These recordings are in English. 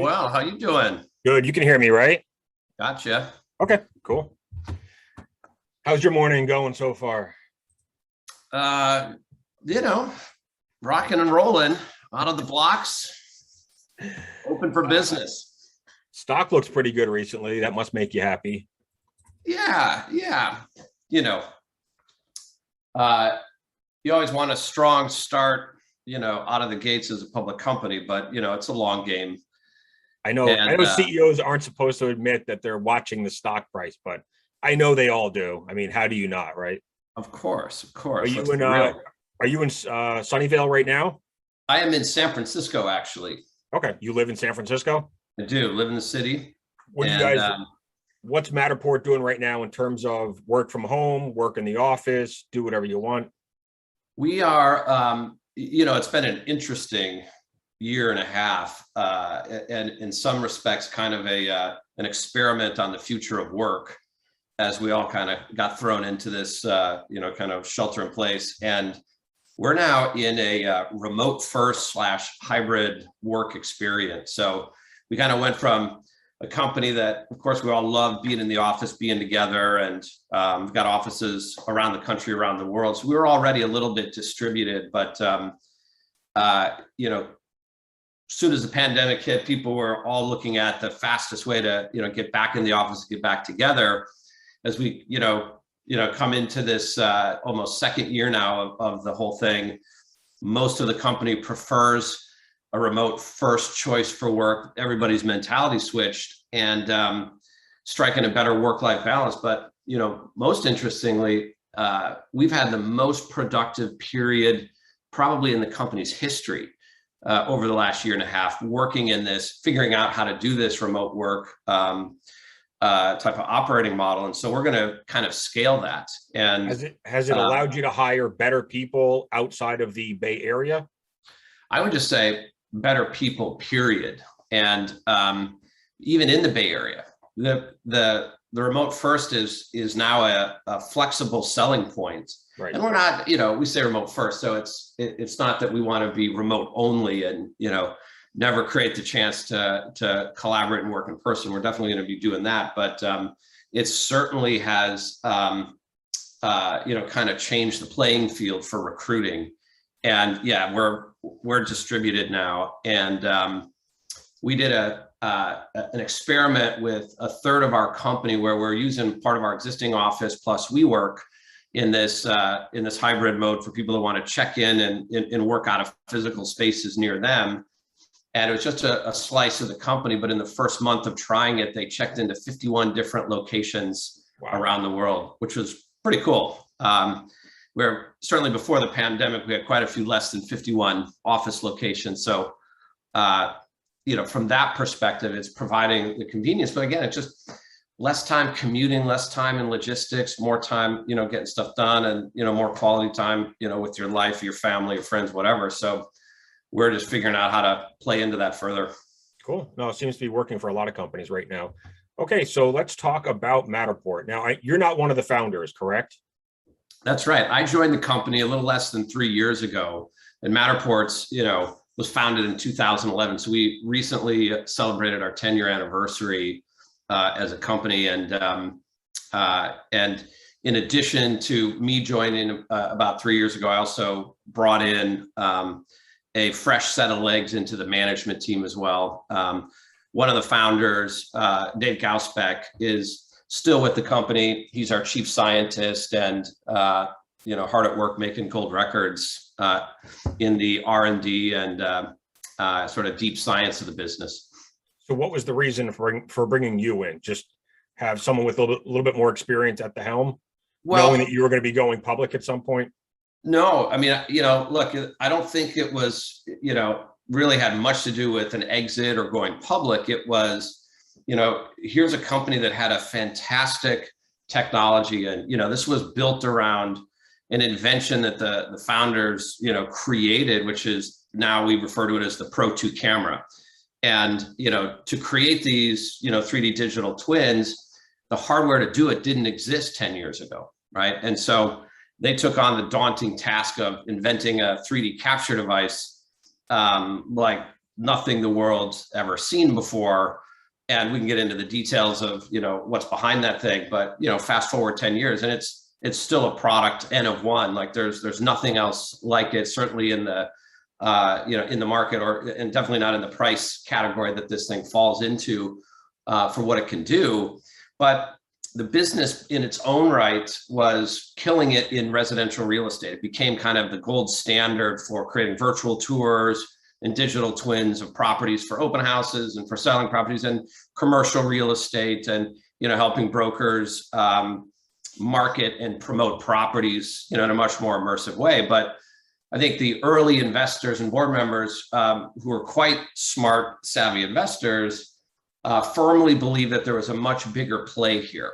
well. How you doing? Good. You can hear me, right? Gotcha. Okay, cool. How's your morning going so far? Uh, you know, rocking and rolling out of the blocks, open for business. Stock looks pretty good recently. That must make you happy. Yeah. You know, uh, you always want a strong start, out of the gates as a public company, but it's a long game. I know CEOs aren't supposed to admit that they're watching the stock price, but I know they all do. I mean, how do you not, right? Of course. Are you Let's in be real. Sunnyvale right now? I am in San Francisco, actually. Okay, you live in San Francisco? I do live in the city. What do you And guys what's Matterport doing right now in terms of work from home, work in the office, do whatever you want? we are, it's been an interesting year and a half, and in some respects, kind of an experiment on the future of work, as we all kind of got thrown into this, kind of shelter in place. And we're now in a remote first / hybrid work experience. So we kind of went from a company that, of course, we all love being in the office, being together, and we've got offices around the country, around the world. So we were already a little bit distributed, but as soon as the pandemic hit, people were all looking at the fastest way to, get back in the office, get back together. As we, come into this almost second year now of the whole thing, most of the company prefers a remote first choice for work. Everybody's mentality switched and striking a better work-life balance. But, most interestingly, we've had the most productive period probably in the company's history over the last year and a half, working in this, figuring out how to do this remote work type of operating model. And so we're going to kind of scale that. And has it allowed you to hire better people outside of the Bay Area? I would just say better people, period. And even in the Bay Area, the remote first is now a flexible selling point. Right. And we're not, we say remote first, so it's not that we want to be remote only and never create the chance to collaborate and work in person. We're definitely going to be doing that, but it certainly has kind of changed the playing field for recruiting. And yeah, we're distributed now, and we did an experiment with a third of our company where we're using part of our existing office plus WeWork in this hybrid mode for people that want to check in and work out of physical spaces near them. And it was just a slice of the company, but in the first month of trying it, they checked into 51 different locations around the world, which was pretty cool. Where certainly before the pandemic, we had quite a few less than 51 office locations. So, from that perspective, it's providing the convenience, but again, it's just less time commuting, less time in logistics, more time, getting stuff done, and, more quality time, with your life, your family, your friends, whatever. So we're just figuring out how to play into that further. Cool. No, it seems to be working for a lot of companies right now. Okay, so let's talk about Matterport. Now, you're not one of the founders, correct? That's right. I joined the company a little less than 3 years ago, and Matterport's, was founded in 2011. So we recently celebrated our 10-year anniversary as a company, and in addition to me joining about 3 years ago, I also brought in a fresh set of legs into the management team as well. One of the founders, Dave Gausbeck, is still with the company. He's our chief scientist and hard at work making gold records in the R&D and sort of deep science of the business. So what was the reason for bringing you in? Just have someone with a little bit more experience at the helm, knowing that you were going to be going public at some point? No, I mean, look, I don't think it was, really had much to do with an exit or going public. It was, here's a company that had a fantastic technology, and, this was built around an invention that the founders, created, which is now we refer to it as the Pro 2 camera. And, to create these, 3D digital twins, the hardware to do it didn't exist 10 years ago, right? And so they took on the daunting task of inventing a 3D capture device, like nothing the world's ever seen before. And we can get into the details of, what's behind that thing. But, fast forward 10 years and it's still a product N of one. Like there's nothing else like it, certainly in the, in the market, and definitely not in the price category that this thing falls into for what it can do. But the business in its own right was killing it in residential real estate. It became kind of the gold standard for creating virtual tours and digital twins of properties for open houses and for selling properties and commercial real estate, and helping brokers market and promote properties in a much more immersive way. But I think the early investors and board members who were quite smart, savvy investors firmly believed that there was a much bigger play here.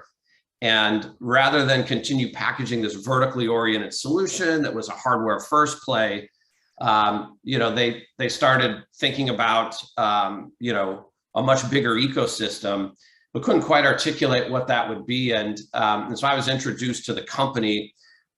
And rather than continue packaging this vertically oriented solution that was a hardware first play, they started thinking about, a much bigger ecosystem, but couldn't quite articulate what that would be. And so I was introduced to the company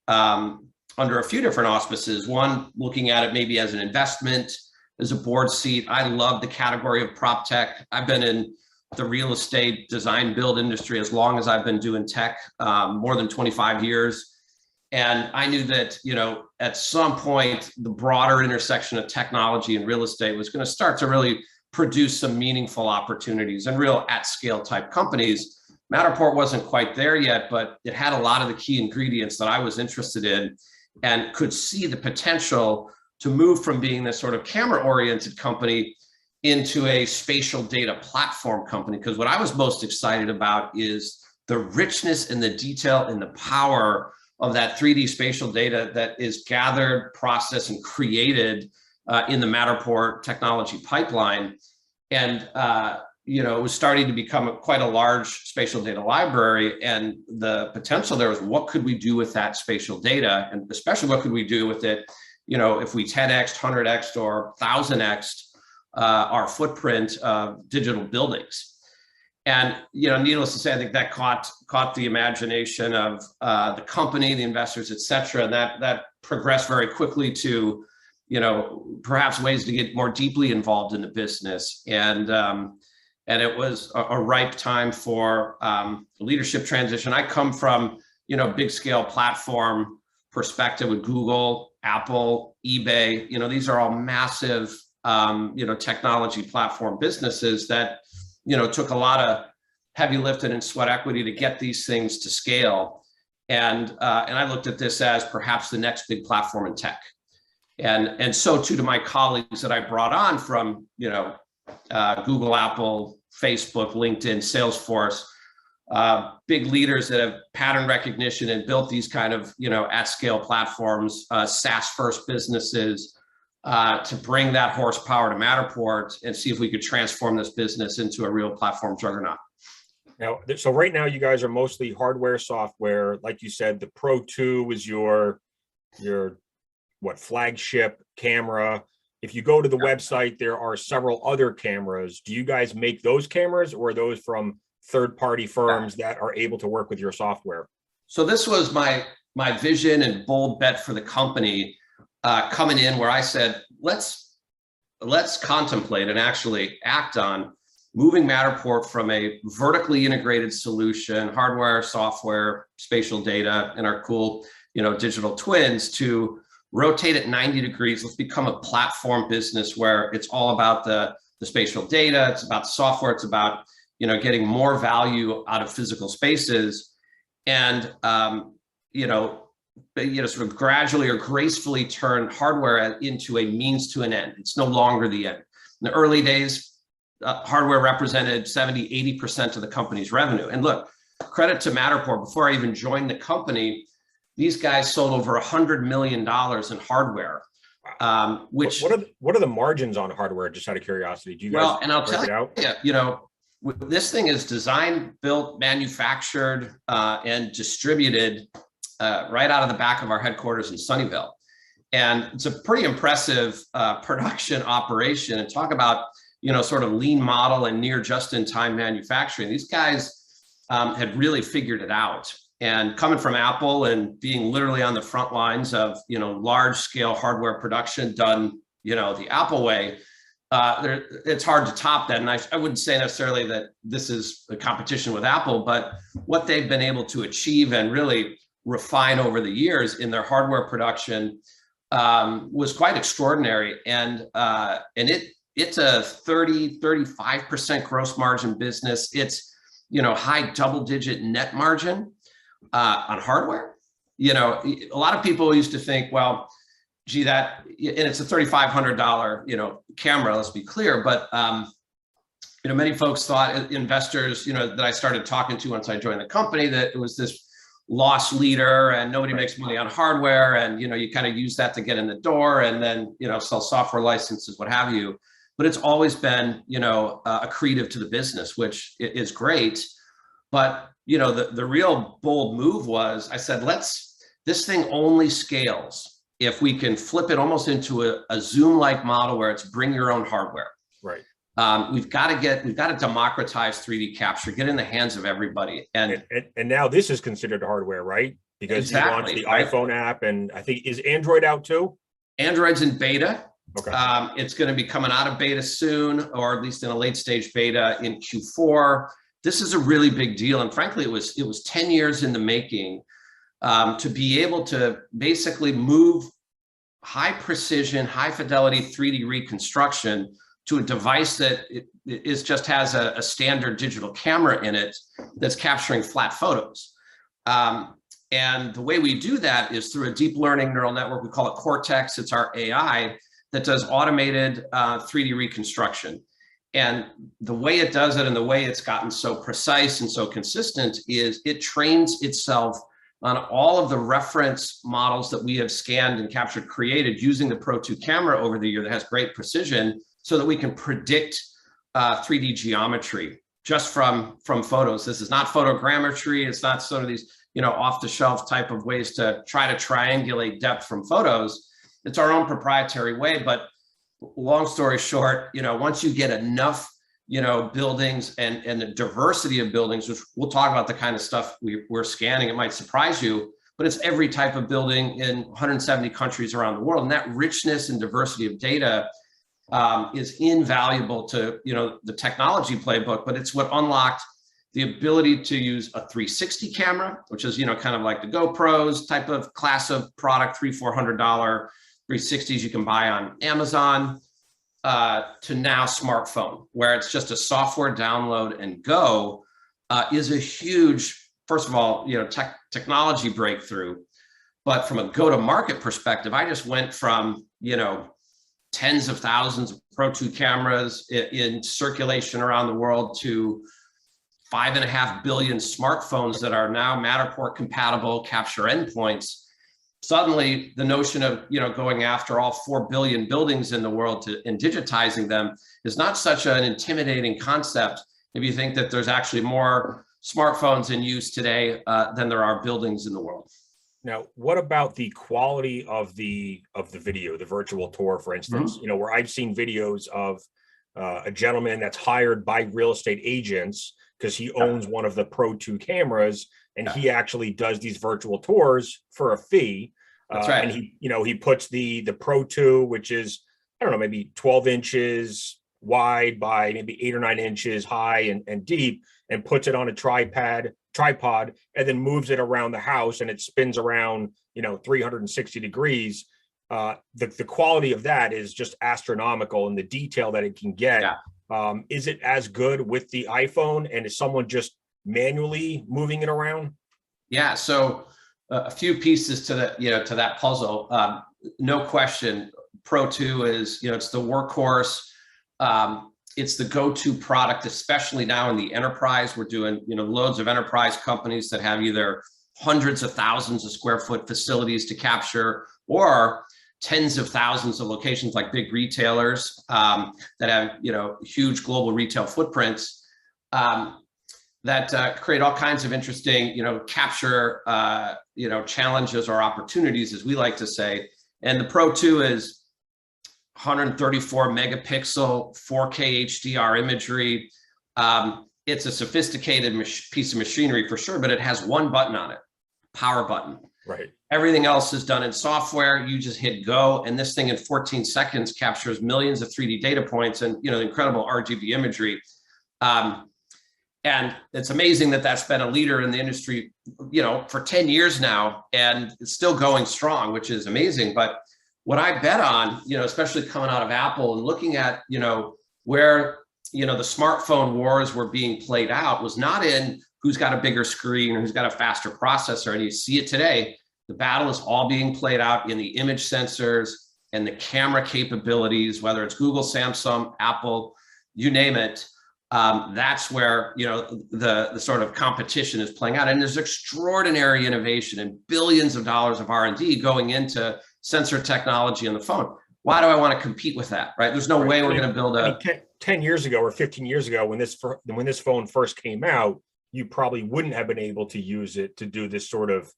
under a few different auspices. One, looking at it maybe as an investment, as a board seat. I love the category of prop tech. I've been in the real estate design build industry as long as I've been doing tech, more than 25 years. And I knew that, at some point, the broader intersection of technology and real estate was going to start to really produce some meaningful opportunities and real at scale type companies. Matterport wasn't quite there yet, but it had a lot of the key ingredients that I was interested in and could see the potential to move from being this sort of camera oriented company into a spatial data platform company. Because what I was most excited about is the richness and the detail and the power of that 3D spatial data that is gathered, processed, and created in the Matterport technology pipeline. And it was starting to become quite a large spatial data library. And the potential there was, what could we do with that spatial data? And especially what could we do with it, if we 10x, 100x, or 1000x our footprint of digital buildings. And, needless to say, I think that caught the imagination of the company, the investors, et cetera. And that progressed very quickly to, perhaps ways to get more deeply involved in the business. And it was a ripe time for leadership transition. I come from, big scale platform perspective with Google, Apple, eBay. These are all massive, technology platform businesses that, took a lot of heavy lifting and sweat equity to get these things to scale. And I looked at this as perhaps the next big platform in tech. And so too to my colleagues that I brought on from, Google, Apple, Facebook, LinkedIn, Salesforce, big leaders that have pattern recognition and built these kind of, at scale platforms, SaaS first businesses, to bring that horsepower to Matterport and see if we could transform this business into a real platform juggernaut. Now, so right now you guys are mostly hardware, software. Like you said, the Pro 2 is your flagship camera. If you go to the website, there are several other cameras. Do you guys make those cameras, or are those from third-party firms that are able to work with your software? So this was my vision and bold bet for the company. Coming in, where I said, let's contemplate and actually act on moving Matterport from a vertically integrated solution, hardware, software, spatial data, and our cool, digital twins, to rotate it 90 degrees. Let's become a platform business where it's all about the spatial data. It's about software. It's about, getting more value out of physical spaces, and, sort of gradually or gracefully turn hardware into a means to an end. It's no longer the end. In the early days, hardware represented 70, 80% of the company's revenue. And look, credit to Matterport, before I even joined the company, these guys sold over $100 million in hardware. Which what are the margins on hardware? Just out of curiosity, do you guys? Well, and I'll tell you, this thing is designed, built, manufactured, and distributed right out of the back of our headquarters in Sunnyvale. And it's a pretty impressive production operation. And talk about, sort of lean model and near just-in-time manufacturing. These guys had really figured it out. And coming from Apple and being literally on the front lines of, large-scale hardware production done, the Apple way, it's hard to top that. And I wouldn't say necessarily that this is a competition with Apple, but what they've been able to achieve and really refine over the years in their hardware production was quite extraordinary. And it's a 35% gross margin business. It's, high double-digit net margin on hardware. A lot of people used to think, well, gee, and it's a $3,500, camera, let's be clear. But, many folks thought, investors, that I started talking to once I joined the company, that it was this loss leader and nobody makes money on hardware. And, you kind of use that to get in the door and then, sell software licenses, what have you. But it's always been, accretive to the business, which is great. But, the real bold move was, I said, this thing only scales if we can flip it almost into a Zoom-like model where it's bring your own hardware. Right. We've got to democratize 3D capture, get in the hands of everybody. And now this is considered hardware, right? Because exactly, you launched the iPhone app, and I think, is Android out too? Android's in beta. Okay. It's going to be coming out of beta soon, or at least in a late stage beta in Q4. This is a really big deal. And frankly, it was 10 years in the making. To be able to basically move high precision, high fidelity 3D reconstruction to a device that just has a standard digital camera in it that's capturing flat photos. And the way we do that is through a deep learning neural network. We call it Cortex. It's our AI that does automated 3D reconstruction. And the way it does it and the way it's gotten so precise and so consistent is it trains itself on all of the reference models that we have scanned and captured, created using the Pro 2 camera over the year that has great precision, so that we can predict 3D geometry just from photos. This is not photogrammetry. It's not sort of these, off-the-shelf type of ways to try to triangulate depth from photos. It's our own proprietary way. But long story short, once you get enough buildings and the diversity of buildings, which we'll talk about the kind of stuff we're scanning, it might surprise you, but it's every type of building in 170 countries around the world. And that richness and diversity of data is invaluable to, the technology playbook, but it's what unlocked the ability to use a 360 camera, which is, kind of like the GoPros type of class of product, $300-400 360s you can buy on Amazon, to now smartphone, where it's just a software download and go, is a huge, first of all, technology breakthrough. But from a go-to-market perspective, I just went from, tens of thousands of Pro 2 cameras in circulation around the world to 5.5 billion smartphones that are now Matterport compatible capture endpoints. Suddenly, the notion of going after all 4 billion buildings in the world and digitizing them is not such an intimidating concept if you think that there's actually more smartphones in use today than there are buildings in the world. Now, what about the quality of the video, the virtual tour, for instance? Mm-hmm. Where I've seen videos of a gentleman that's hired by real estate agents because he owns one of the Pro 2 cameras, and he actually does these virtual tours for a fee. That's right. And he puts the Pro 2, which is, I don't know, maybe 12 inches wide by maybe 8 or 9 inches high and deep, and puts it on a tripod, and then moves it around the house, and it spins around, 360 degrees. The quality of that is just astronomical, and the detail that it can get. Yeah. Is it as good with the iPhone, and is someone just manually moving it around? Yeah. So a few pieces to that puzzle. No question, Pro 2 is, it's the workhorse. It's the go-to product, especially now in the enterprise. We're doing, loads of enterprise companies that have either hundreds of thousands of square foot facilities to capture, or tens of thousands of locations, like big retailers that have, huge global retail footprints that create all kinds of interesting, capture, challenges or opportunities, as we like to say. And the Pro 2 is 134 megapixel, 4K HDR imagery. It's a sophisticated piece of machinery for sure, but it has one button on it, power button. Right. Everything else is done in software. You just hit go, and this thing in 14 seconds captures millions of 3D data points and incredible RGB imagery. And it's amazing that that's been a leader in the industry, for 10 years now, and it's still going strong, which is amazing. But what I bet on, especially coming out of Apple and looking at, where, the smartphone wars were being played out was not in who's got a bigger screen or who's got a faster processor. And you see it today. The battle is all being played out in the image sensors and the camera capabilities, whether it's Google, Samsung, Apple, you name it. That's where the sort of competition is playing out, and there's extraordinary innovation and billions of dollars of R&D going into sensor technology on the phone. Why do I want to compete with that? Right? There's no way we're going to build a 10 years ago or 15 years ago when this phone first came out, you probably wouldn't have been able to use it to do this sort of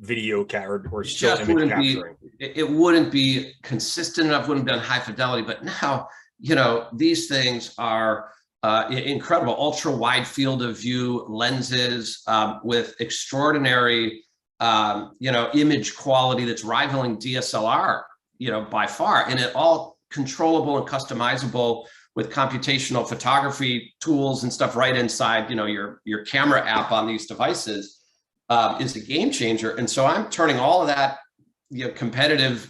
video or still image capturing. It wouldn't be consistent enough, wouldn't be on high fidelity. But now, these things are incredible ultra wide field of view lenses with extraordinary image quality that's rivaling DSLR by far, and it all controllable and customizable with computational photography tools and stuff right inside your camera app on these devices is a game changer. And so I'm turning all of that competitive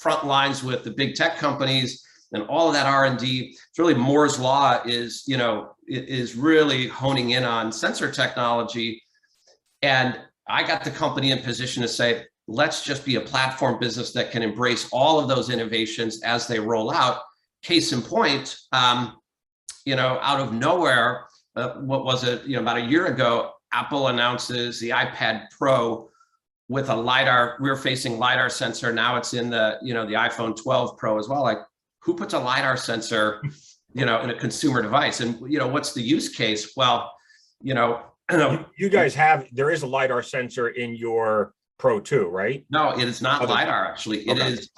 front lines with the big tech companies and all of that R&D. It's really Moore's law is really honing in on sensor technology. And I got the company in position to say, let's just be a platform business that can embrace all of those innovations as they roll out. Case in point, out of nowhere, what was it, about a year ago, Apple announces the iPad Pro with a LiDAR, rear-facing LiDAR sensor. Now it's in the iPhone 12 Pro as well. Like, who puts a LiDAR sensor, in a consumer device? And, what's the use case? Well, you guys there is a LiDAR sensor in your Pro 2, right? No, it is not LiDAR, actually. It is,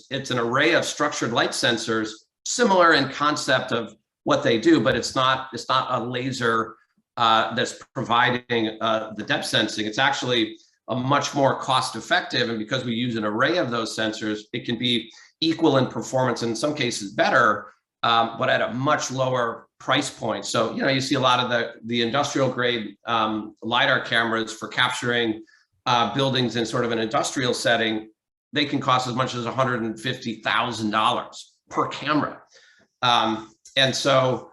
it's an array of structured light sensors, similar in concept of what they do, but it's not a laser that's providing the depth sensing. It's actually a much more cost effective, and because we use an array of those sensors, it can be equal in performance, and in some cases better, but at a much lower price point. So, you see a lot of the industrial grade LiDAR cameras for capturing buildings in sort of an industrial setting. They can cost as much as $150,000 per camera. And so,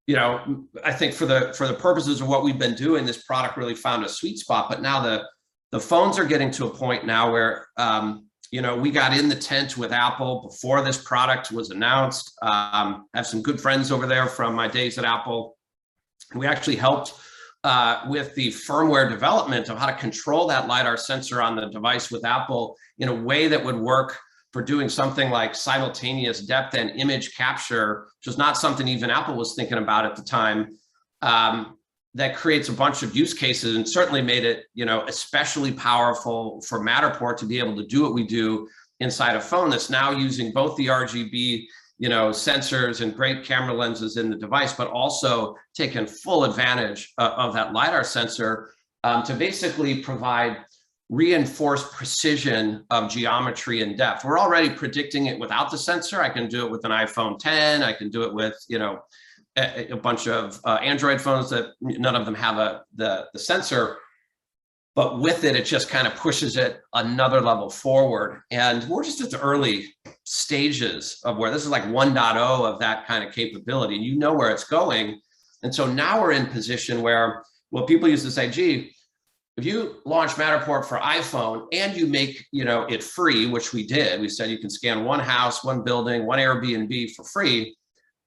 I think for the purposes of what we've been doing, this product really found a sweet spot. But now the phones are getting to a point now where, we got in the tent with Apple before this product was announced. I have some good friends over there from my days at Apple. We actually helped with the firmware development of how to control that LiDAR sensor on the device with Apple in a way that would work for doing something like simultaneous depth and image capture, which was not something even Apple was thinking about at the time. That creates a bunch of use cases and certainly made it, especially powerful for Matterport to be able to do what we do inside a phone that's now using both the RGB, sensors and great camera lenses in the device, but also taking full advantage of that LiDAR sensor to basically provide reinforced precision of geometry and depth. We're already predicting it without the sensor. I can do it with an iPhone 10. I can do it with, a bunch of Android phones that none of them have the sensor, but with it, it just kind of pushes it another level forward. And we're just at the early stages of where this is like 1.0 of that kind of capability, and where it's going. And so now we're in position where, well, people used to say, gee, if you launch Matterport for iPhone and you make, it free, which we did, we said you can scan one house, one building, one Airbnb for free,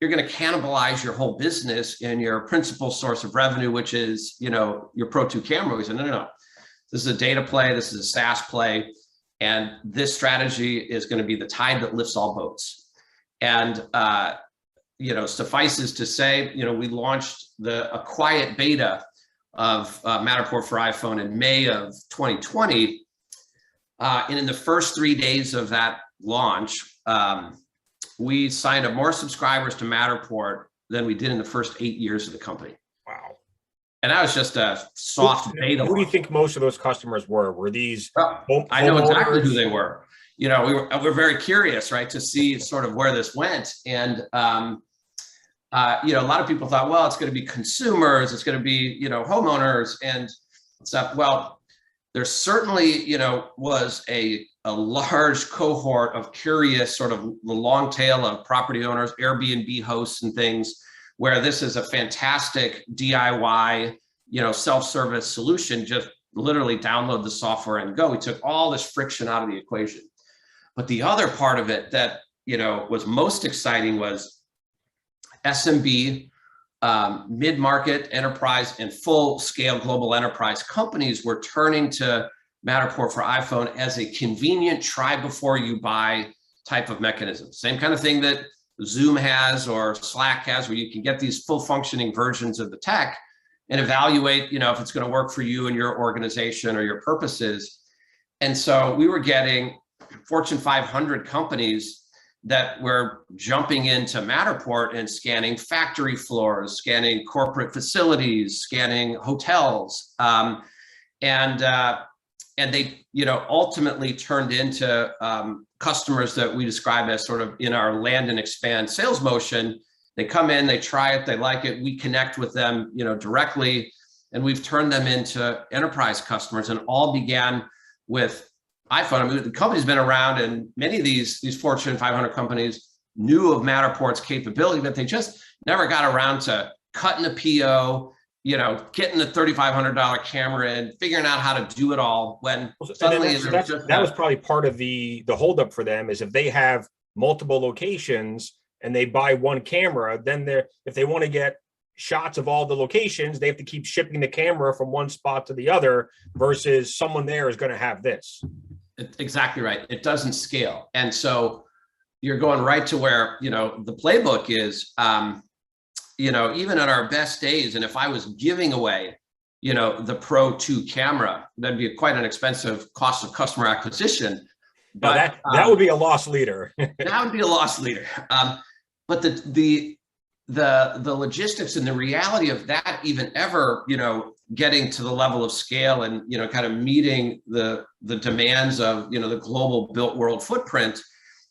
you're going to cannibalize your whole business and your principal source of revenue, which is, your Pro 2 camera. We said, no. This is a data play. This is a SaaS play. And this strategy is going to be the tide that lifts all boats. And, suffices to say, we launched a quiet beta of Matterport for iPhone in May of 2020. And in the first 3 days of that launch, we signed up more subscribers to Matterport than we did in the first 8 years of the company. Wow. And that was just a soft beta. Who do you think most of those customers were? Were these I know exactly who they were. You know, we're very curious, right, to see sort of where this went. And, you know, a lot of people thought, well, it's going to be consumers, it's going to be, you know, homeowners and stuff. Well, there certainly, you know, was a large cohort of curious, sort of the long tail of property owners, Airbnb hosts and things, where this is a fantastic DIY, you know, self-service solution. Just literally download the software and go. We took all this friction out of the equation. But the other part of it that, you know, was most exciting was SMB, mid-market enterprise and full-scale global enterprise companies were turning to Matterport for iPhone as a convenient try before you buy type of mechanism. Same kind of thing that Zoom has or Slack has, where you can get these full functioning versions of the tech and evaluate, you know, if it's going to work for you and your organization or your purposes. And so we were getting Fortune 500 companies that were jumping into Matterport and scanning factory floors, scanning corporate facilities, scanning hotels, and they, you know, ultimately turned into customers that we describe as sort of in our land and expand sales motion. They come in, they try it, they like it, we connect with them, you know, directly, and we've turned them into enterprise customers. And all began with iPhone. I mean, the company's been around, and many of these Fortune 500 companies knew of Matterport's capability, but they just never got around to cutting a PO, you know, getting the $3,500 camera in, figuring out how to do it all. When suddenly that was probably part of the holdup for them, is if they have multiple locations and they buy one camera, then if they want to get shots of all the locations, they have to keep shipping the camera from one spot to the other, versus someone there is going to have this. Exactly right. It doesn't scale. And so you're going right to where, you know, the playbook is, you know, even at our best days, and if I was giving away, you know, the Pro 2 camera, that'd be quite an expensive cost of customer acquisition. But that would be a loss leader. That would be a loss leader. But the logistics and the reality of that even ever, you know, getting to the level of scale and, you know, kind of meeting the demands of, you know, the global built world footprint,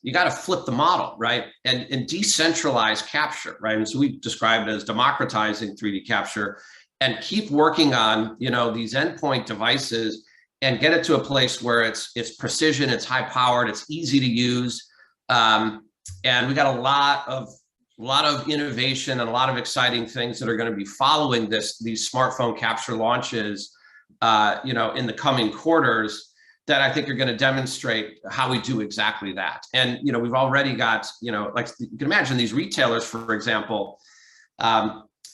you got to flip the model, right? And decentralize capture, right? And so we described it as democratizing 3D capture, and keep working on, you know, these endpoint devices and get it to a place where it's precision, it's high powered, it's easy to use. And we got a lot of innovation and a lot of exciting things that are going to be following these smartphone capture launches, you know, in the coming quarters, that I think are going to demonstrate how we do exactly that. And, you know, we've already got, you know, like you can imagine these retailers, for example,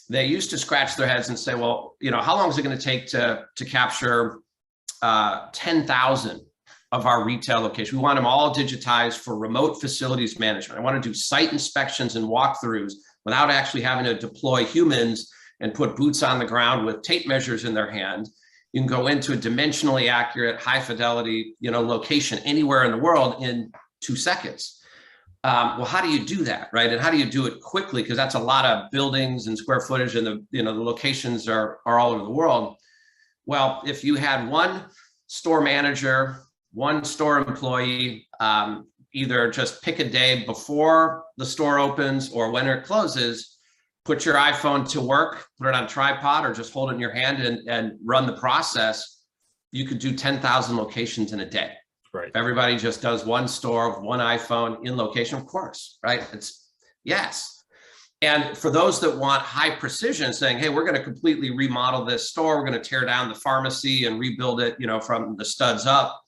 they used to scratch their heads and say, well, you know, how long is it going to take to capture 10,000 of our retail locations? We want them all digitized for remote facilities management. I want to do site inspections and walkthroughs without actually having to deploy humans and put boots on the ground with tape measures in their hand. You can go into a dimensionally accurate, high fidelity, you know, location anywhere in the world in 2 seconds. Well, how do you do that, right? And how do you do it quickly? Because that's a lot of buildings and square footage, and the locations are all over the world. Well, if you had one store manager, one store employee, either just pick a day before the store opens or when it closes, put your iPhone to work, put it on a tripod, or just hold it in your hand and run the process, you could do 10,000 locations in a day. Right. If everybody just does one store, one iPhone in location, of course, right? It's yes. And for those that want high precision, saying, hey, we're going to completely remodel this store, we're going to tear down the pharmacy and rebuild it, you know, from the studs up,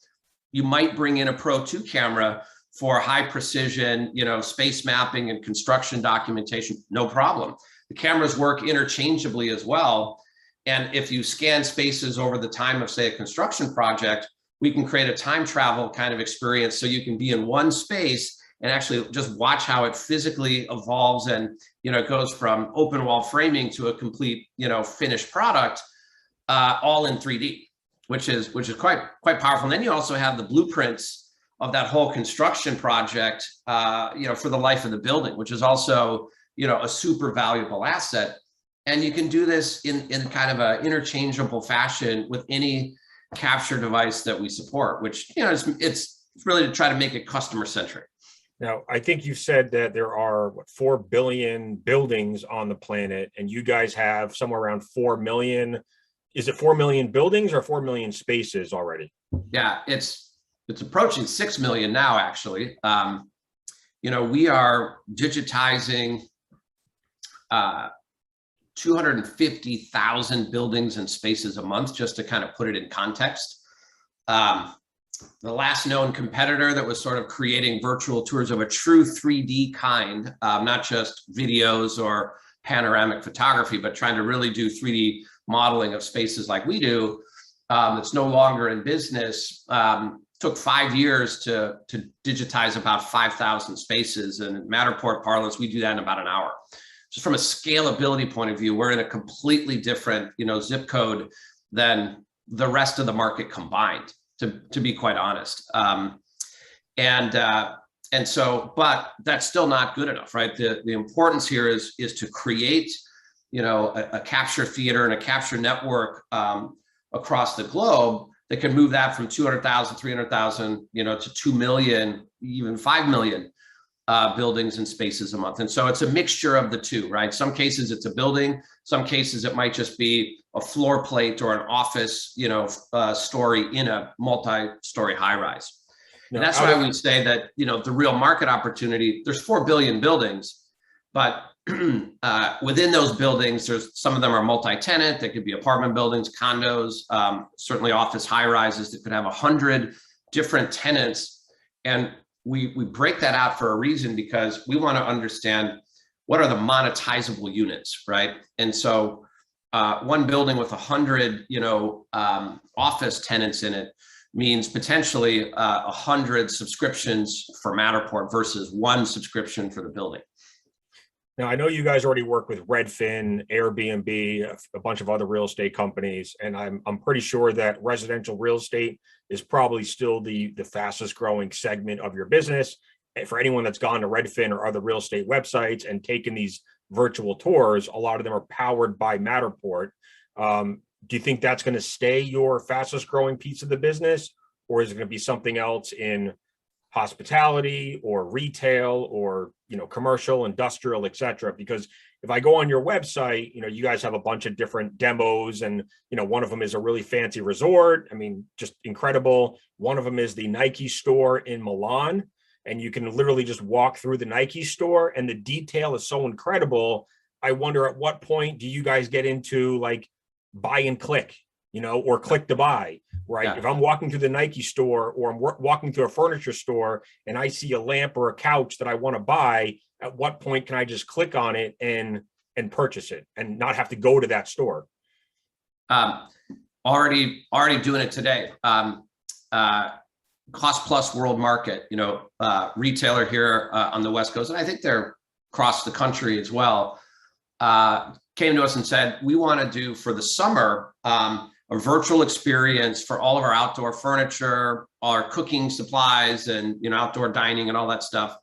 you might bring in a Pro 2 camera for high precision, you know, space mapping and construction documentation, no problem. The cameras work interchangeably as well. And if you scan spaces over the time of, say, a construction project, we can create a time travel kind of experience, so you can be in one space and actually just watch how it physically evolves, and, you know, it goes from open wall framing to a complete, you know, finished product, all in 3D, which is quite powerful. And then you also have the blueprints of that whole construction project, you know, for the life of the building, which is also, you know, a super valuable asset. And you can do this in kind of an interchangeable fashion with any capture device that we support, which, you know, it's really to try to make it customer centric. Now, I think you said that there are 4 billion buildings on the planet, and you guys have somewhere around 4 million. Is it 4 million buildings or 4 million spaces already? Yeah, it's approaching 6 million now, actually. You know, we are digitizing 250,000 buildings and spaces a month, just to kind of put it in context. The last known competitor that was sort of creating virtual tours of a true 3D kind, not just videos or panoramic photography, but trying to really do 3D modeling of spaces like we do, it's no longer in business. Took 5 years to digitize about 5,000 spaces, and in Matterport parlance, we do that in about an hour. Just from a scalability point of view, we're in a completely different, you know, zip code than the rest of the market combined, to be quite honest. And so, but that's still not good enough, right? The importance here is to create, you know, a capture theater and a capture network across the globe that can move that from 200,000, 300,000, you know, to 2 million, even 5 million buildings and spaces a month. And so it's a mixture of the two, right? Some cases it's a building, some cases it might just be a floor plate or an office, you know, story in a multi-story high rise. And that's why we say that, you know, the real market opportunity, there's 4 billion buildings, but within those buildings, there's some of them are multi-tenant. They could be apartment buildings, condos, certainly office high rises that could have 100 different tenants. And we break that out for a reason, because we want to understand what are the monetizable units, right? And so one building with 100, you know, office tenants in it means potentially 100 subscriptions for Matterport versus 1 subscription for the building. Now, I know you guys already work with Redfin, Airbnb, a bunch of other real estate companies, and I'm pretty sure that residential real estate is probably still the fastest growing segment of your business. And for anyone that's gone to Redfin or other real estate websites and taken these virtual tours, a lot of them are powered by Matterport. Do you think that's going to stay your fastest growing piece of the business, or is it going to be something else in hospitality or retail or, you know, commercial, industrial, et cetera? Because if I go on your website, you know, you guys have a bunch of different demos, and, you know, one of them is a really fancy resort. I mean, just incredible. One of them is the Nike store in Milan, and you can literally just walk through the Nike store, and the detail is so incredible. I wonder, at what point do you guys get into like buy and click, you know, or click to buy, right? Yeah. If I'm walking through the Nike store, or I'm walking through a furniture store and I see a lamp or a couch that I want to buy, at what point can I just click on it and purchase it and not have to go to that store? Already doing it today. Cost Plus World Market, you know, retailer here on the West Coast, and I think they're across the country as well, came to us and said, we want to do for the summer a virtual experience for all of our outdoor furniture, our cooking supplies, and, you know, outdoor dining and all that stuff.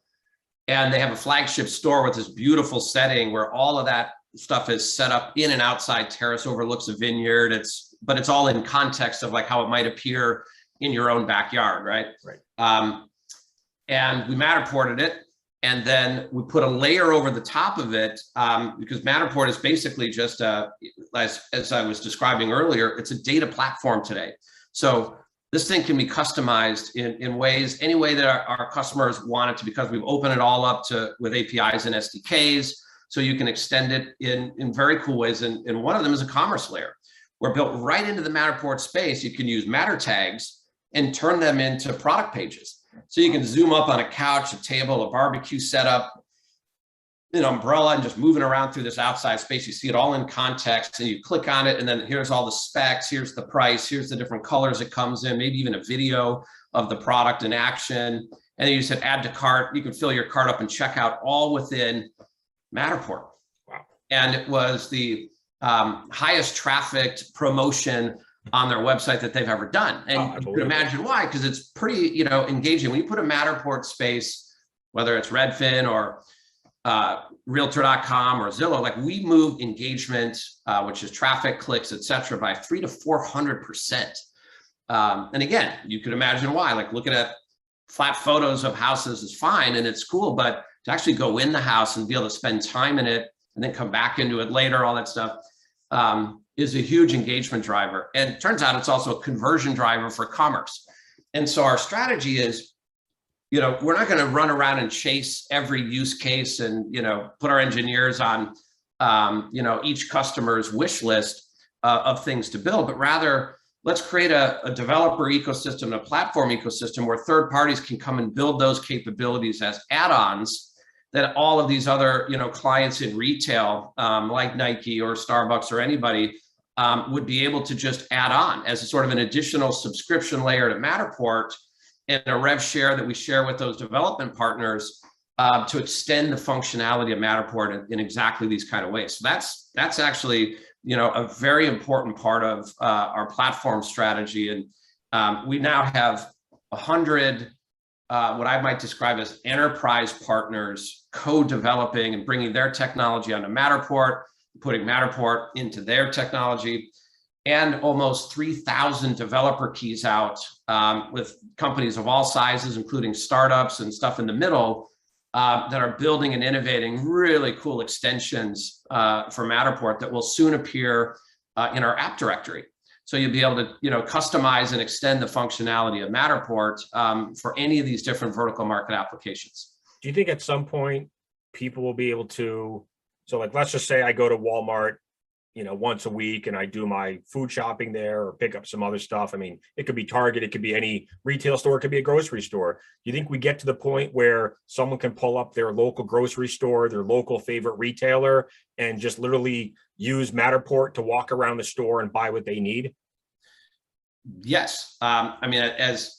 And they have a flagship store with this beautiful setting where all of that stuff is set up in an outside terrace, overlooks a vineyard. But it's all in context of like how it might appear in your own backyard, right? Right. And we Matterported it, and then we put a layer over the top of it, because Matterport is basically just as I was describing earlier, it's a data platform today. So this thing can be customized in ways, any way that our customers want it to, because we've opened it all up with APIs and SDKs, so you can extend it in very cool ways. And one of them is a commerce layer. We're built right into the Matterport space. You can use Matter tags and turn them into product pages. So you can zoom up on a couch, a table, a barbecue setup, an umbrella, and just moving around through this outside space. You see it all in context, and you click on it, and then here's all the specs, here's the price, here's the different colors it comes in, maybe even a video of the product in action. And then you just hit add to cart. You can fill your cart up and check out all within Matterport. Wow. And it was the highest trafficked promotion on their website that they've ever done. And you can imagine why, because it's pretty, you know, engaging. When you put a Matterport space, whether it's Redfin or Realtor.com or Zillow, like we move engagement, which is traffic, clicks, et cetera, by 300 to 400%. And again, you could imagine why. Like looking at flat photos of houses is fine and it's cool, but to actually go in the house and be able to spend time in it and then come back into it later, all that stuff, is a huge engagement driver. And it turns out it's also a conversion driver for commerce. And so our strategy is, we're not going to run around and chase every use case and, put our engineers on, each customer's wish list of things to build, but rather let's create a developer ecosystem, a platform ecosystem where third parties can come and build those capabilities as add-ons that all of these other, clients in retail, like Nike or Starbucks or anybody, would be able to just add on as a sort of an additional subscription layer to Matterport and a rev share that we share with those development partners to extend the functionality of Matterport in exactly these kind of ways. So that's actually, a very important part of our platform strategy. And we now have 100 what I might describe as enterprise partners co-developing and bringing their technology onto Matterport, putting Matterport into their technology, and almost 3,000 developer keys out with companies of all sizes, including startups and stuff in the middle that are building and innovating really cool extensions for Matterport that will soon appear in our app directory. So you'll be able to, customize and extend the functionality of Matterport for any of these different vertical market applications. Do you think at some point people will be able to, so like, let's just say I go to Walmart, once a week and I do my food shopping there or pick up some other stuff. I mean, it could be Target, it could be any retail store, it could be a grocery store. Do you think we get to the point where someone can pull up their local grocery store, their local favorite retailer, and just literally use Matterport to walk around the store and buy what they need? Yes. I mean, as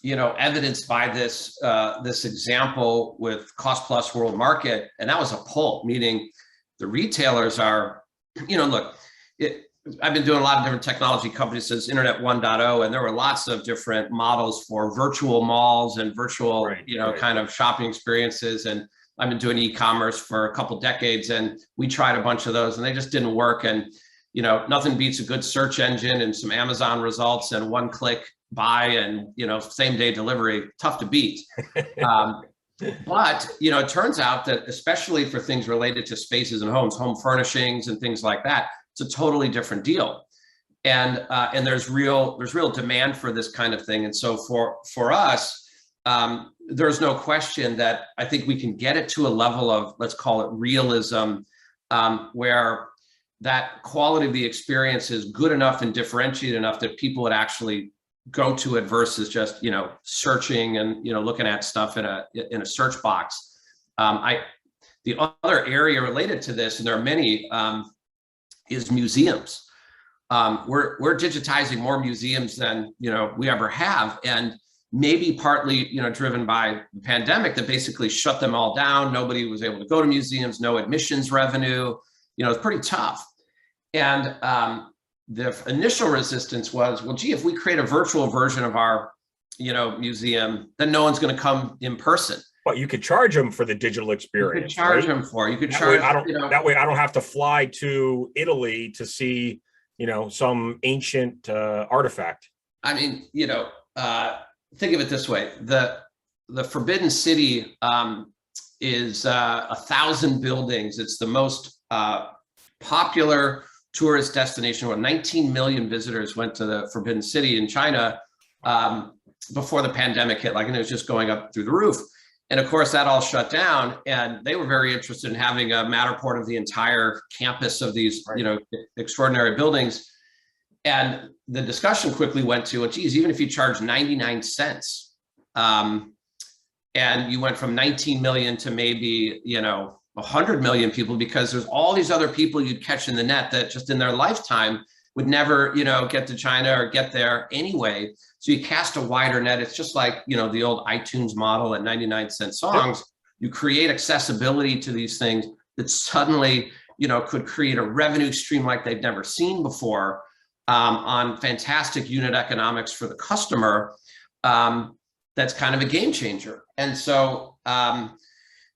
evidenced by this example with Cost Plus World Market, and that was a pull, meaning the retailers are, look, I've been doing a lot of different technology companies since Internet 1.0, and there were lots of different models for virtual malls and virtual, kind of shopping experiences. And I've been doing e-commerce for a couple decades, and we tried a bunch of those, and they just didn't work. And nothing beats a good search engine and some Amazon results and one-click buy and same day delivery. Tough to beat. But it turns out that especially for things related to spaces and homes, home furnishings and things like that, it's a totally different deal. And there's real demand for this kind of thing. And so for us, there's no question that I think we can get it to a level of, let's call it realism, where that quality of the experience is good enough and differentiated enough that people would actually go to it versus just, searching and, looking at stuff in a search box. The other area related to this, and there are many, is museums. We're digitizing more museums than, we ever have. And maybe partly, driven by the pandemic that basically shut them all down. Nobody was able to go to museums, no admissions revenue, it's pretty tough. And the initial resistance was, well, gee, if we create a virtual version of our, museum, then no one's going to come in person. But you could charge them for the digital experience. You could charge them for. You could charge. That way, I don't have to fly to Italy to see, some ancient artifact. I mean, think of it this way: the Forbidden City is 1,000 buildings. It's the most popular tourist destination where 19 million visitors went to the Forbidden City in China before the pandemic hit, and it was just going up through the roof. And of course, that all right. Shut down, and they were very interested in having a Matterport of the entire campus of these, extraordinary buildings. And the discussion quickly went to, well, geez, even if you charge 99 cents, and you went from 19 million to maybe, 100 million people, because there's all these other people you'd catch in the net that just in their lifetime would never, get to China or get there anyway. So you cast a wider net. It's just like, the old iTunes model at 99-cent songs. You create accessibility to these things that suddenly, could create a revenue stream like they've never seen before, on fantastic unit economics for the customer. That's kind of a game changer. And so,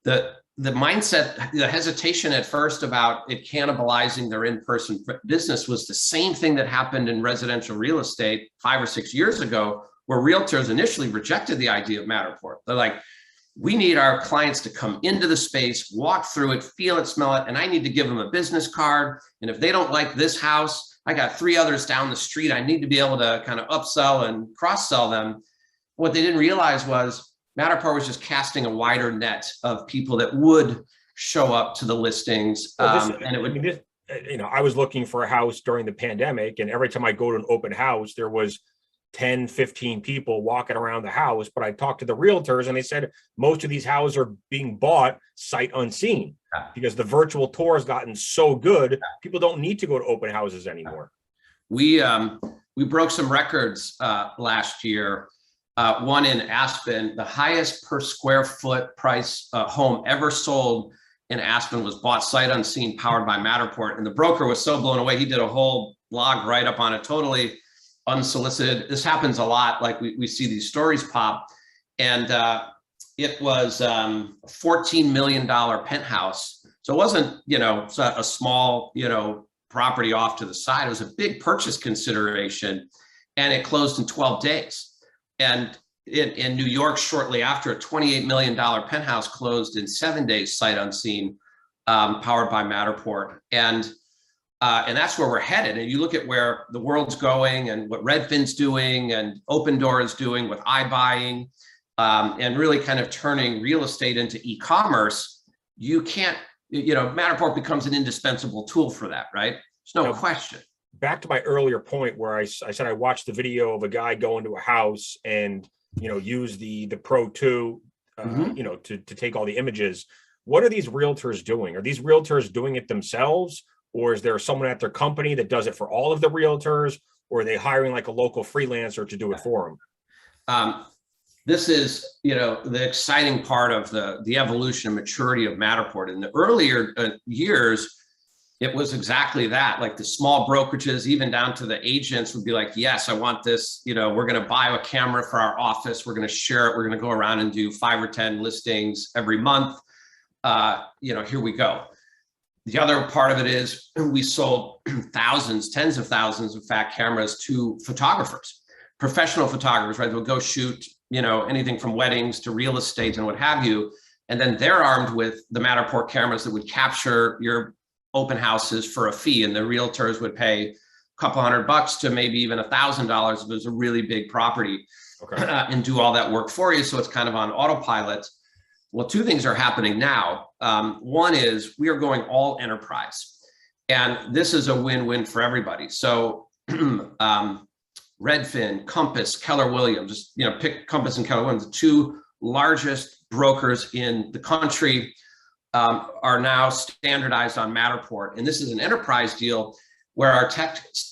the mindset, the hesitation at first about it cannibalizing their in-person business was the same thing that happened in residential real estate 5 or 6 years ago, where realtors initially rejected the idea of Matterport. They're like, we need our clients to come into the space, walk through it, feel it, smell it, and I need to give them a business card. And if they don't like this house, I got 3 others down the street. I need to be able to kind of upsell and cross-sell them. What they didn't realize was Matterport was just casting a wider net of people that would show up to the listings. And it would, I was looking for a house during the pandemic, and every time I go to an open house, there was 10, 15 people walking around the house. But I talked to the realtors and they said most of these houses are being bought sight unseen because the virtual tour has gotten so good. People don't need to go to open houses anymore. We broke some records last year. One in Aspen, the highest per square foot price home ever sold in Aspen was bought sight unseen, powered by Matterport. And the broker was so blown away, he did a whole blog write up on it, totally unsolicited. This happens a lot, like we see these stories pop. And it was a $14 million penthouse. So it wasn't, a small, property off to the side. It was a big purchase consideration, and it closed in 12 days. And in New York, shortly after, a $28 million penthouse closed in 7 days, sight unseen, powered by Matterport. And that's where we're headed. And you look at where the world's going and what Redfin's doing and Open Door is doing with iBuying, and really kind of turning real estate into e-commerce. You can't, Matterport becomes an indispensable tool for that, right? There's no question. Back to my earlier point where I said I watched the video of a guy go into a house and use the Pro 2 to take all the images. What are these realtors doing? Are these realtors doing it themselves, or is there someone at their company that does it for all of the realtors, or are they hiring like a local freelancer to do it for them? This is the exciting part of the evolution and maturity of Matterport. In the earlier years, it was exactly that. Like the small brokerages, even down to the agents, would be like, yes, I want this. We're going to buy a camera for our office. We're going to share it. We're going to go around and do 5 or 10 listings every month. Here we go. The other part of it is we sold thousands, tens of thousands, in fact, cameras to photographers, professional photographers, right? They'll go shoot, anything from weddings to real estate and what have you. And then they're armed with the Matterport cameras that would capture your open houses for a fee, and the realtors would pay a couple $100 to maybe even $1,000 if it was a really big property, and do all that work for you. So it's kind of on autopilot. Well, 2 things are happening now. One is we are going all enterprise, and this is a win-win for everybody. So Redfin, Compass, Keller Williams, just pick Compass and Keller Williams, the 2 largest brokers in the country. Are now standardized on Matterport. And this is an enterprise deal where our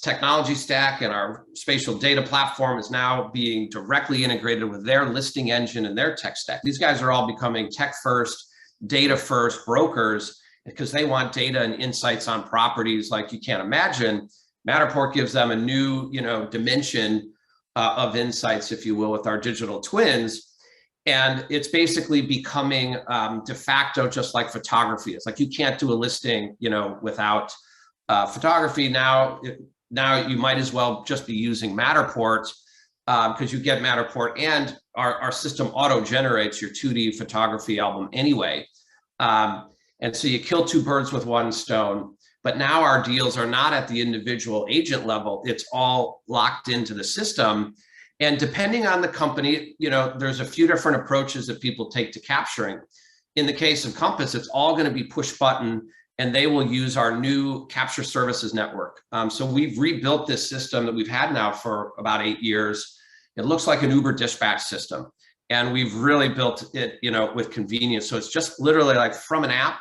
technology stack and our spatial data platform is now being directly integrated with their listing engine and their tech stack. These guys are all becoming tech first, data first brokers because they want data and insights on properties like you can't imagine. Matterport gives them a new, dimension of insights, if you will, with our digital twins. And it's basically becoming de facto, just like photography. It's like you can't do a listing, without photography. Now you might as well just be using Matterport because you get Matterport, and our system auto generates your 2D photography album anyway. And so you kill 2 birds with 1 stone. But now our deals are not at the individual agent level. It's all locked into the system. And depending on the company, there's a few different approaches that people take to capturing. In the case of Compass, it's all going to be push button, and they will use our new capture services network. So we've rebuilt this system that we've had now for about 8 years. It looks like an Uber dispatch system, and we've really built it, with convenience. So it's just literally like from an app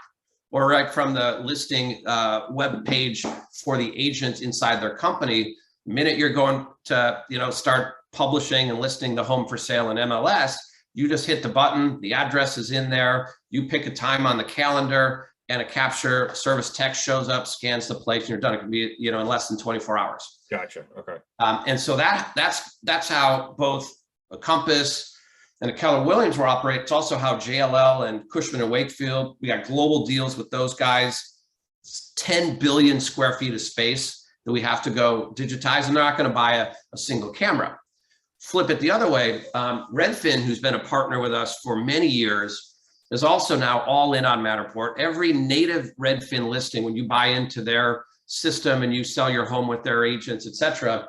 or right from the listing web page for the agent inside their company. The minute you're going to, start publishing and listing the home for sale in MLS, you just hit the button, the address is in there, you pick a time on the calendar, and a capture service text shows up, scans the place, and you're done. It can be, in less than 24 hours. Gotcha. Okay. And so that's how both a Compass and at Keller Williams we're operating. It's also how JLL and Cushman and Wakefield, we got global deals with those guys. It's 10 billion square feet of space that we have to go digitize, and they're not going to buy a single camera. Flip it the other way. Redfin, who's been a partner with us for many years, is also now all in on Matterport. Every native Redfin listing, when you buy into their system and you sell your home with their agents, et cetera,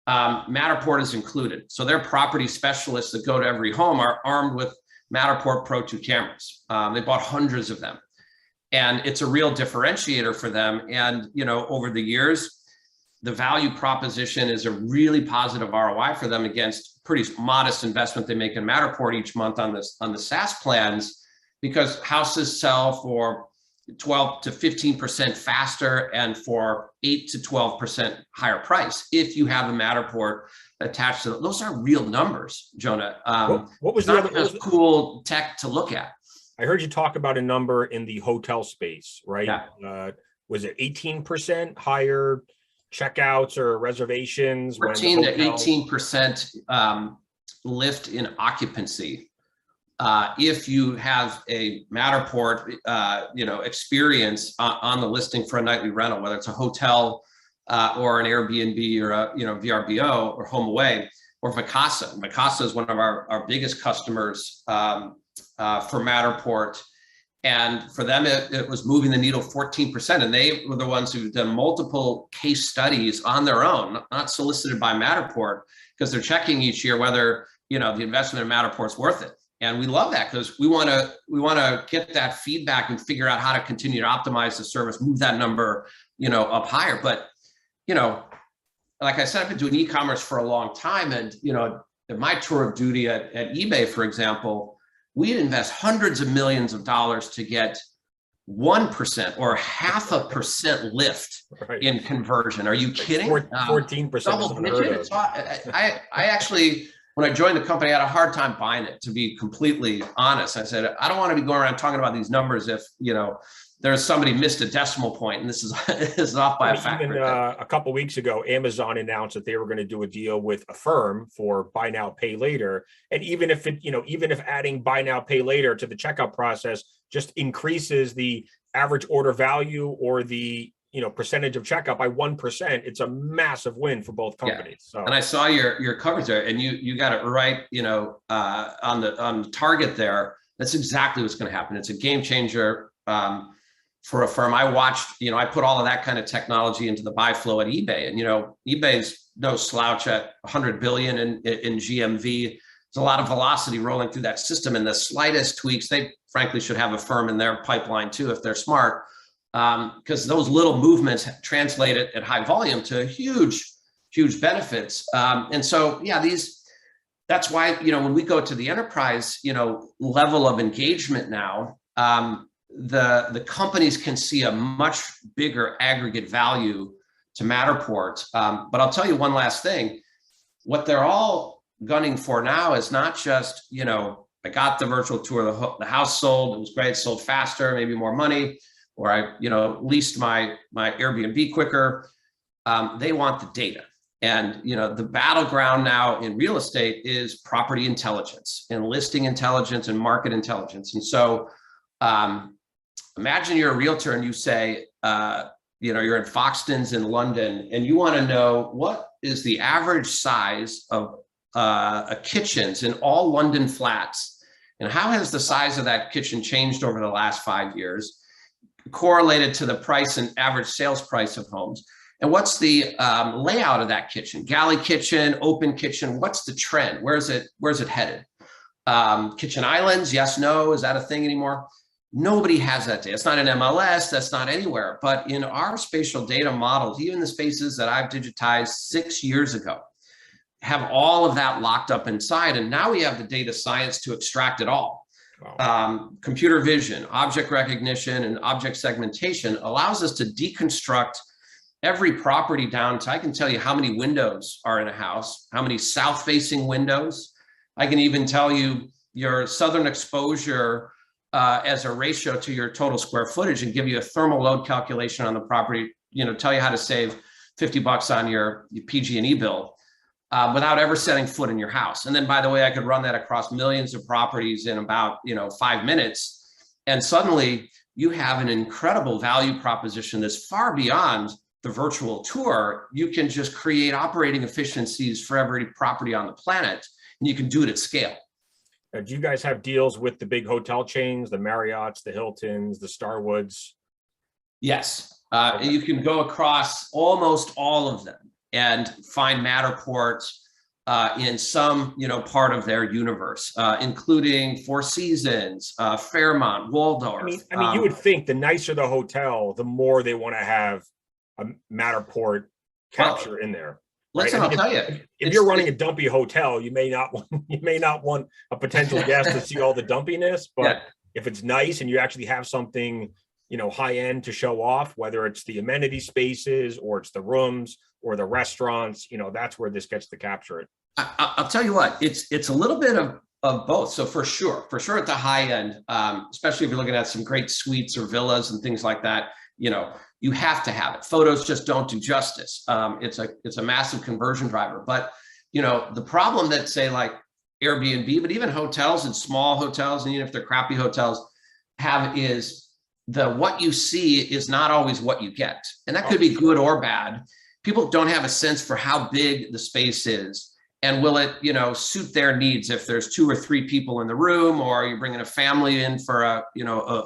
Matterport is included. So their property specialists that go to every home are armed with Matterport Pro 2 cameras. They bought hundreds of them. And it's a real differentiator for them. And, you know, over the years, the value proposition is a really positive ROI for them against pretty modest investment they make in Matterport each month on the SaaS plans, because houses sell for 12 to 15% faster and for 8 to 12% higher price if you have a Matterport attached to them. Those are real numbers, Jonah. What was the other cool tech to look at? I heard you talk about a number in the hotel space, right? Yeah. Was it 18% higher checkouts or reservations? 14 to 18% lift in occupancy. If you have a Matterport, experience on the listing for a nightly rental, whether it's a hotel or an Airbnb or a VRBO or HomeAway or Vacasa. Vacasa is one of our biggest customers for Matterport. And for them, it was moving the needle 14%. And they were the ones who've done multiple case studies on their own, not solicited by Matterport, because they're checking each year whether, the investment in Matterport's worth it. And we love that because we want to get that feedback and figure out how to continue to optimize the service, move that number, up higher. But, like I said, I've been doing e-commerce for a long time. And, in my tour of duty at eBay, for example, we'd invest hundreds of millions of dollars to get 1% or 0.5% lift in conversion. Are you kidding? 14%. Double digit. I actually, when I joined the company, I had a hard time buying it, to be completely honest. I said, I don't want to be going around talking about these numbers if, there's somebody missed a decimal point and this is off by a factor. Even a couple of weeks ago, Amazon announced that they were going to do a deal with Affirm for buy now, pay later. And even if adding buy now, pay later to the checkout process just increases the average order value or the percentage of checkout by 1%, it's a massive win for both companies. Yeah. So. And I saw your coverage there, and you got it right. On the target there. That's exactly what's going to happen. It's a game changer. For Affirm. I watched, I put all of that kind of technology into the buy flow at eBay, and eBay's no slouch at 100 billion in GMV. There's a lot of velocity rolling through that system, and the slightest tweaks, they frankly should have Affirm in their pipeline too if they're smart, because those little movements translate it at high volume to huge benefits. And so, that's why when we go to the enterprise, level of engagement now. The companies can see a much bigger aggregate value to Matterport. But I'll tell you one last thing. What they're all gunning for now is not just, I got the virtual tour, the house sold, it was great, sold faster, maybe more money, or I, leased my Airbnb quicker. They want the data. And, the battleground now in real estate is property intelligence and listing intelligence and market intelligence. And so, imagine you're a realtor and you say, you're in Foxtons in London and you want to know what is the average size of kitchens in all London flats, and how has the size of that kitchen changed over the last 5 years, correlated to the price and average sales price of homes, and what's the layout of that kitchen, galley kitchen, open kitchen, what's the trend, where's it headed, kitchen islands, yes, no, is that a thing anymore? Nobody has that data. It's not in MLS, that's not anywhere. But in our spatial data models, even the spaces that I've digitized 6 years ago, have all of that locked up inside. And now we have the data science to extract it all. Wow. Computer vision, object recognition, and object segmentation allows us to deconstruct every property down to, I can tell you how many windows are in a house, how many south-facing windows. I can even tell you your southern exposure as a ratio to your total square footage, and give you a thermal load calculation on the property, tell you how to save $50 on your PG&E bill. without ever setting foot in your house. And then, by the way, I could run that across millions of properties in about 5 minutes, and suddenly you have an incredible value proposition that's far beyond the virtual tour. You can just create operating efficiencies for every property on the planet, and you can do it at scale. Do you guys have deals with the big hotel chains, the Marriotts, the Hiltons, the Starwoods? Yes, you can go across almost all of them and find Matterport in some part of their universe, including Four Seasons, Fairmont, Waldorf. I mean, you would think the nicer the hotel, the more they want to have a Matterport capture in there. Listen, right? I'll tell you, if you're running a dumpy hotel, you may not want a potential guest to see all the dumpiness. But if it's nice and you actually have something high end to show off, whether it's the amenity spaces or it's the rooms or the restaurants, that's where this gets to capture it. I'll tell you what, it's a little bit of both. So for sure at the high end, especially if you're looking at some great suites or villas and things like that, you have to have it. Photos just don't do justice. It's a massive conversion driver. But the problem that, say, like Airbnb, but even hotels and small hotels, and even if they're crappy hotels, have is what you see is not always what you get. And that could be good or bad. People don't have a sense for how big the space is, and will it suit their needs if there's 2 or 3 people in the room, or you're bringing a family in for a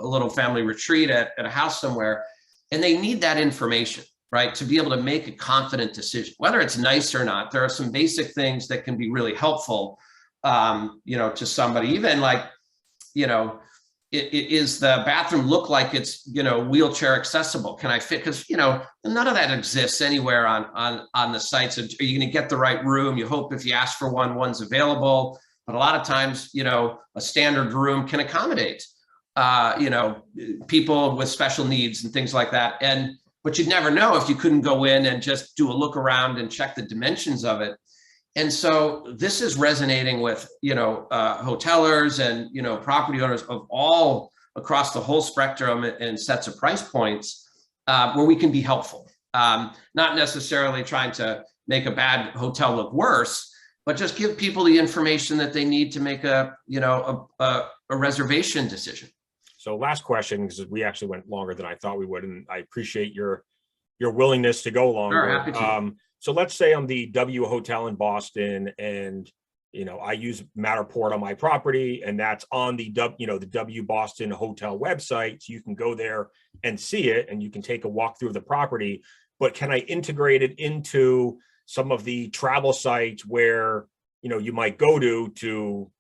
little family retreat at a house somewhere. And they need that information, right, to be able to make a confident decision, whether it's nice or not. There are some basic things that can be really helpful, to somebody. Even like, is the bathroom look like it's, wheelchair accessible? Can I fit? Because, none of that exists anywhere on the sites. Are you going to get the right room? You hope if you ask for one's available. But a lot of times, a standard room can accommodate people with special needs and things like that. But you'd never know if you couldn't go in and just do a look around and check the dimensions of it. And so this is resonating with, hotelers and, property owners of all across the whole spectrum and sets of price points, where we can be helpful. Not necessarily trying to make a bad hotel look worse, but just give people the information that they need to make a reservation decision. So last question, because we actually went longer than I thought we would, and I appreciate your willingness to go longer. Sure, happy to. So let's say I'm the W Hotel in Boston, and I use Matterport on my property, and that's on the W Boston Hotel website. So you can go there and see it, and you can take a walk through the property. But can I integrate it into some of the travel sites where you might go to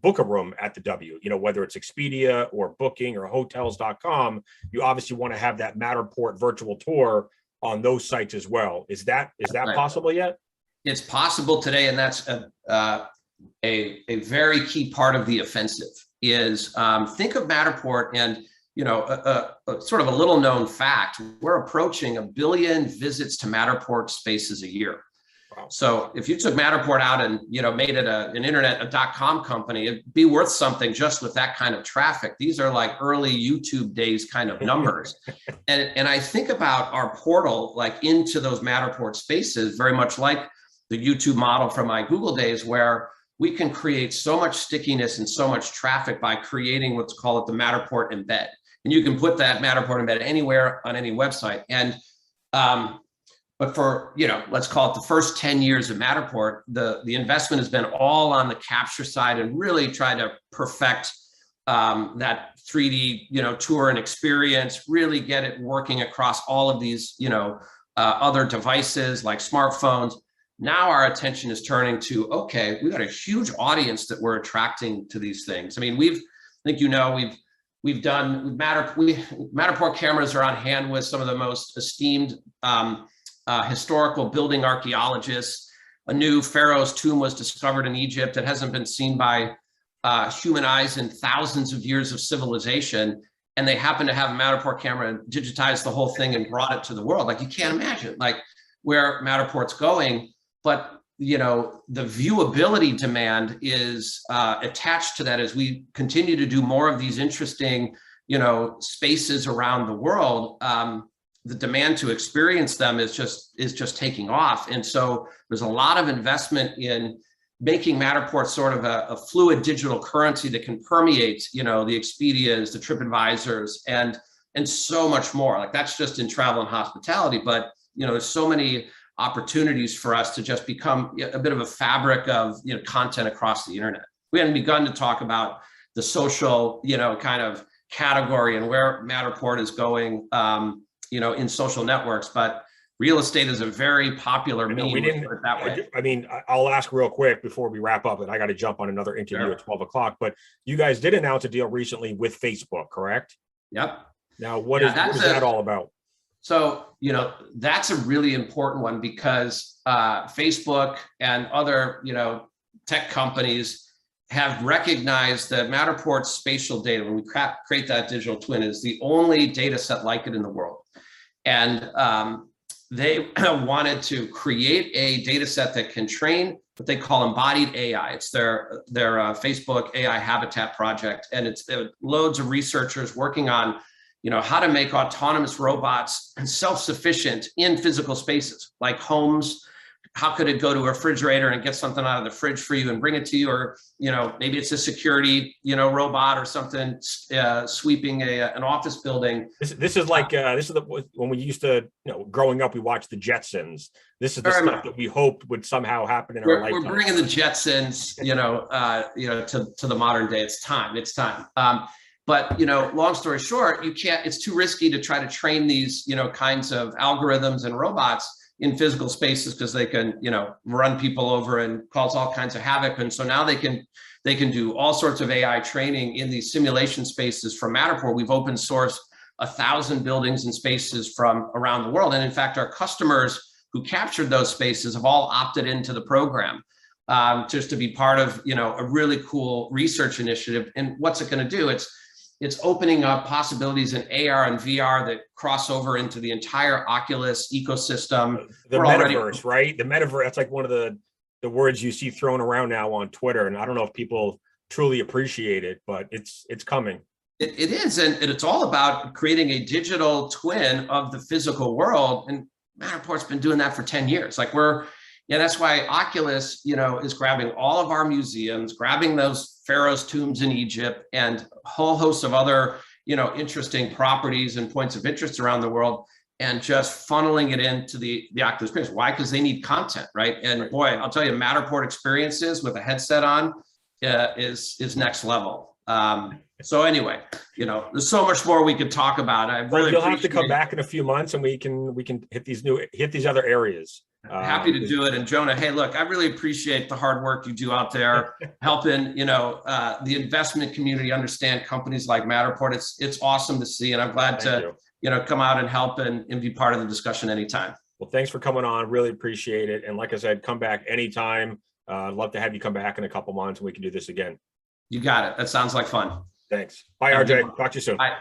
book a room at the W, whether it's Expedia or Booking or Hotels.com? You obviously want to have that Matterport virtual tour on those sites as well. Is that right. Possible yet? It's possible today, and that's a very key part of the offensive. Is think of Matterport, and sort of a little known fact: we're approaching 1 billion visits to Matterport spaces a year. Wow. So if you took Matterport out and made it a .com company, it'd be worth something just with that kind of traffic. These are like early YouTube days kind of numbers. and I think about our portal like into those Matterport spaces very much like the YouTube model from my Google days, where we can create so much stickiness and so much traffic by creating what's called the Matterport embed. And you can put that Matterport embed anywhere on any website. And but for, let's call it the first 10 years of Matterport, the investment has been all on the capture side and really try to perfect that 3D, tour and experience, really get it working across all of these, other devices like smartphones. Now our attention is turning to, okay, we've got a huge audience that we're attracting to these things. I mean, we've done Matterport cameras are on hand with some of the most esteemed historical building archaeologists. A new pharaoh's tomb was discovered in Egypt. It hasn't been seen by human eyes in thousands of years of civilization. And they happen to have a Matterport camera and digitize the whole thing and brought it to the world. Like, you can't imagine like where Matterport's going. But the viewability demand is attached to that as we continue to do more of these interesting, spaces around the world. the demand to experience them is just taking off. And so there's a lot of investment in making Matterport sort of a fluid digital currency that can permeate, the Expedias, the TripAdvisors, and so much more. Like that's just in travel and hospitality, but there's so many opportunities for us to just become a bit of a fabric of content across the internet. We hadn't begun to talk about the social kind of category and where Matterport is going in social networks, but real estate is a very popular meme. We didn't that way. I mean, I'll ask real quick before we wrap up, and I got to jump on another interview at 12 o'clock, but you guys did announce a deal recently with Facebook, correct? Yep. Now, what is that all about? So, that's a really important one because Facebook and other, tech companies have recognized that Matterport's spatial data, when we create that digital twin, is the only data set like it in the world. And they wanted to create a data set that can train what they call embodied AI. It's their Facebook AI habitat project. And it's loads of researchers working on how to make autonomous robots self-sufficient in physical spaces like homes. How could it go to a refrigerator and get something out of the fridge for you and bring it to you? Or, maybe it's a security, robot or something sweeping an office building. This is like, when we used to, growing up, we watched the Jetsons. This is the stuff that we hoped would somehow happen in our lifetime. We're bringing the Jetsons, to the modern day. It's time. But, long story short, it's too risky to try to train these, kinds of algorithms and robots in physical spaces because they can, run people over and cause all kinds of havoc. And so now they can do all sorts of AI training in these simulation spaces from Matterport. We've open sourced 1,000 buildings and spaces from around the world. And in fact, our customers who captured those spaces have all opted into the program just to be part of, a really cool research initiative. And what's it going to do? It's opening up possibilities in AR and VR that cross over into the entire Oculus ecosystem. The metaverse, right? The metaverse, that's like one of the words you see thrown around now on Twitter. And I don't know if people truly appreciate it, but it's coming. It is. And it's all about creating a digital twin of the physical world. And Matterport's been doing that for 10 years. Like that's why Oculus, is grabbing all of our museums, grabbing those Pharaoh's tombs in Egypt and a whole host of other, interesting properties and points of interest around the world and just funneling it into the Oculus experience. Why? Because they need content, right? And boy, I'll tell you, Matterport experiences with a headset on is next level. So anyway, there's so much more we could talk about. You'll have to come back in a few months and we can hit these other areas. Happy to do it. And Jonah, hey, look, I really appreciate the hard work you do out there, helping, the investment community understand companies like Matterport. It's awesome to see. And I'm glad to come out and help and be part of the discussion anytime. Well, thanks for coming on. Really appreciate it. And like I said, come back anytime. I'd love to have you come back in a couple months and we can do this again. You got it. That sounds like fun. Thanks. Bye, RJ. Talk to you soon. Bye.